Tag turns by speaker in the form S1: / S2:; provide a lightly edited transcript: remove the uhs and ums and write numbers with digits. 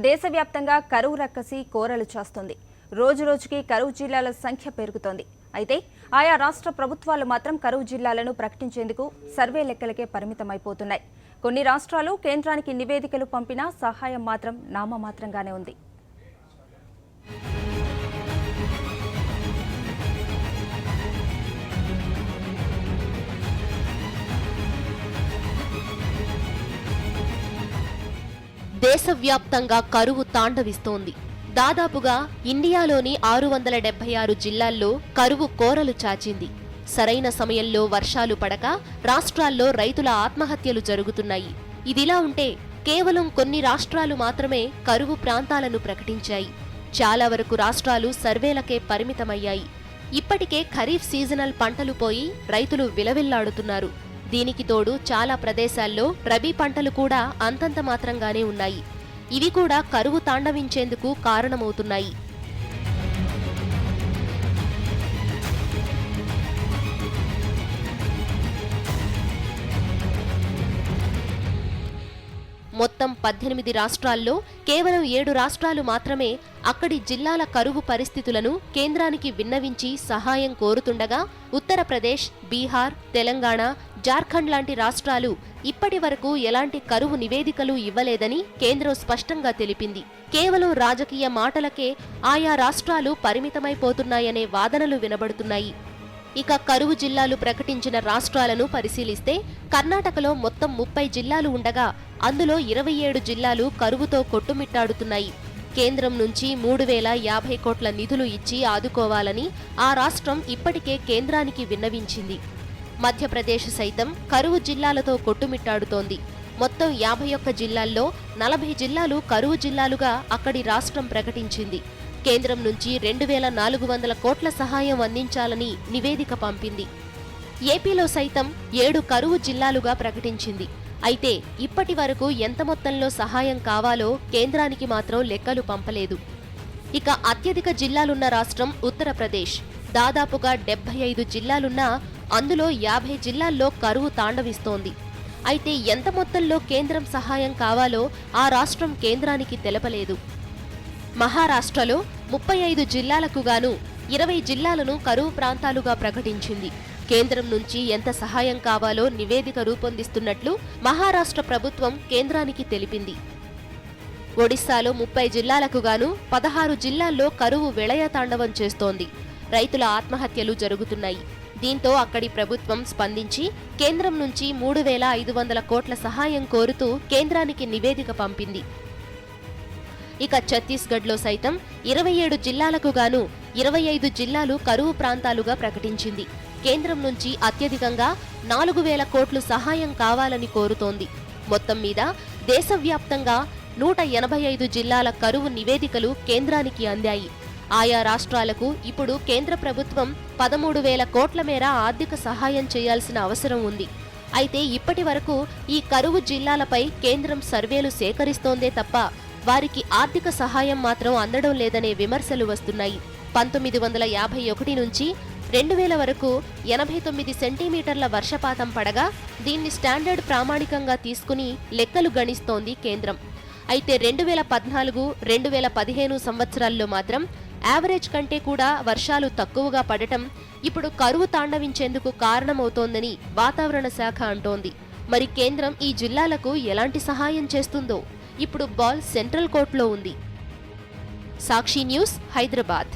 S1: దేశవ్యాప్తంగా కరువు రక్కసి కోరలు చేస్తోంది. రోజురోజుకి కరువు జిల్లాల సంఖ్య పెరుగుతోంది. అయితే ఆయా రాష్ట్ర ప్రభుత్వాలు మాత్రం కరువు జిల్లాలను ప్రకటించేందుకు సర్వే లెక్కలకే పరిమితమైపోతున్నాయి. కొన్ని రాష్ట్రాలు కేంద్రానికి నివేదికలు పంపినా సహాయం మాత్రం నామమాత్రంగానే ఉంది.
S2: దేశవ్యాప్తంగా కరువు తాండవిస్తోంది. దాదాపుగా ఇండియాలోని 676 జిల్లాల్లో కరువు కోరలు చాచింది. సరైన సమయంలో వర్షాలు పడక రాష్ట్రాల్లో రైతుల ఆత్మహత్యలు జరుగుతున్నాయి. ఇదిలా ఉంటే కేవలం కొన్ని రాష్ట్రాలు మాత్రమే కరువు ప్రాంతాలను ప్రకటించాయి. చాలా వరకు రాష్ట్రాలు సర్వేలకే పరిమితమయ్యాయి. ఇప్పటికే ఖరీఫ్ సీజనల్ పంటలు పోయి రైతులు విలవిల్లాడుతున్నారు. దీనికి తోడు చాలా ప్రదేశాల్లో రబీ పంటలు కూడా అంతంత మాత్రంగానే ఉన్నాయి. ఇవి కూడా కరువు తాండవించేందుకు కారణమవుతున్నాయి. మొత్తం 18 రాష్ట్రాల్లో కేవలం 7 రాష్ట్రాలు మాత్రమే అక్కడి జిల్లాల కరువు పరిస్థితులను కేంద్రానికి విన్నవించి సహాయం కోరుతుండగా ఉత్తరప్రదేశ్, బీహార్, తెలంగాణ, జార్ఖండ్ లాంటి రాష్ట్రాలు ఇప్పటి వరకు ఎలాంటి కరువు నివేదికలు ఇవ్వలేదని కేంద్రం స్పష్టంగా తెలిపింది. కేవలం రాజకీయ మాటలకే ఆయా రాష్ట్రాలు పరిమితమైపోతున్నాయనే వాదనలు వినబడుతున్నాయి. ఇక కరువు జిల్లాలు ప్రకటించిన రాష్ట్రాలను పరిశీలిస్తే కర్ణాటకలో మొత్తం 30 జిల్లాలు ఉండగా అందులో 27 జిల్లాలు కరువుతో కొట్టుమిట్టాడుతున్నాయి. కేంద్రం నుంచి 3050 కోట్ల నిధులు ఇచ్చి ఆదుకోవాలని ఆ రాష్ట్రం ఇప్పటికే కేంద్రానికి విన్నవించింది. మధ్యప్రదేశ్ సైతం కరువు జిల్లాలతో కొట్టుమిట్టాడుతోంది. మొత్తం 51 జిల్లాల్లో 40 జిల్లాలు కరువు జిల్లాలుగా అక్కడి రాష్ట్రం ప్రకటించింది. కేంద్రం నుంచి 2400 కోట్ల సహాయం అందించాలని నివేదిక పంపింది. ఏపీలో సైతం 7 కరువు జిల్లాలుగా ప్రకటించింది. అయితే ఇప్పటి వరకు ఎంత మొత్తంలో సహాయం కావాలో కేంద్రానికి మాత్రం లెక్కలు పంపలేదు. ఇక అత్యధిక జిల్లాలున్న రాష్ట్రం ఉత్తరప్రదేశ్. దాదాపుగా 75 జిల్లాలున్నా అందులో 50 జిల్లాల్లో కరువు తాండవిస్తోంది. అయితే ఎంత మొత్తంలో కేంద్రం సహాయం కావాలో ఆ రాష్ట్రం కేంద్రానికి తెలపలేదు. మహారాష్ట్రలో 35 జిల్లాలకు గాను 20 జిల్లాలను కరువు ప్రాంతాలుగా ప్రకటించింది. కేంద్రం నుంచి ఎంత సహాయం కావాలో నివేదిక రూపొందిస్తున్నట్లు మహారాష్ట్ర ప్రభుత్వం కేంద్రానికి తెలిపింది. ఒడిశాలో 30 జిల్లాలకు గాను 16 జిల్లాల్లో కరువు విలయతాండవం చేస్తోంది. రైతుల ఆత్మహత్యలు జరుగుతున్నాయి. దీంతో అక్కడి ప్రభుత్వం స్పందించి కేంద్రం నుంచి 3500 కోట్ల సహాయం కోరుతూ కేంద్రానికి నివేదిక పంపింది. ఇక ఛత్తీస్గఢ్లో సైతం 27 జిల్లాలకు గాను 25 జిల్లాలు కరువు ప్రాంతాలుగా ప్రకటించింది. కేంద్రం నుంచి అత్యధికంగా 4000 కోట్లు సహాయం కావాలని కోరుతోంది. మొత్తం మీద దేశవ్యాప్తంగా 185 జిల్లాల కరువు నివేదికలు కేంద్రానికి అందాయి. ఆయా రాష్ట్రాలకు ఇప్పుడు కేంద్ర ప్రభుత్వం 13,000 కోట్ల మేర ఆర్థిక సహాయం చేయాల్సిన అవసరం ఉంది. అయితే ఇప్పటి వరకు ఈ కరువు జిల్లాలపై కేంద్రం సర్వేలు సేకరిస్తోందే తప్ప వారికి ఆర్థిక సహాయం మాత్రం అందడం లేదనే విమర్శలు వస్తున్నాయి. 1951 నుంచి 2000 వరకు 89 సెంటీమీటర్ల వర్షపాతం పడగా దీన్ని స్టాండర్డ్ ప్రామాణికంగా తీసుకుని లెక్కలు గణిస్తోంది కేంద్రం. అయితే 2014, 2015 సంవత్సరాల్లో మాత్రం యావరేజ్ కంటే కూడా వర్షాలు తక్కువగా పడటం ఇప్పుడు కరువు తాండవించేందుకు కారణమవుతోందని వాతావరణ శాఖ అంటోంది. మరి కేంద్రం ఈ జిల్లాలకు ఎలాంటి సహాయం చేస్తుందో ఇప్పుడు బాల్ సెంట్రల్ కోర్టులో ఉంది. సాక్షి న్యూస్, హైదరాబాద్.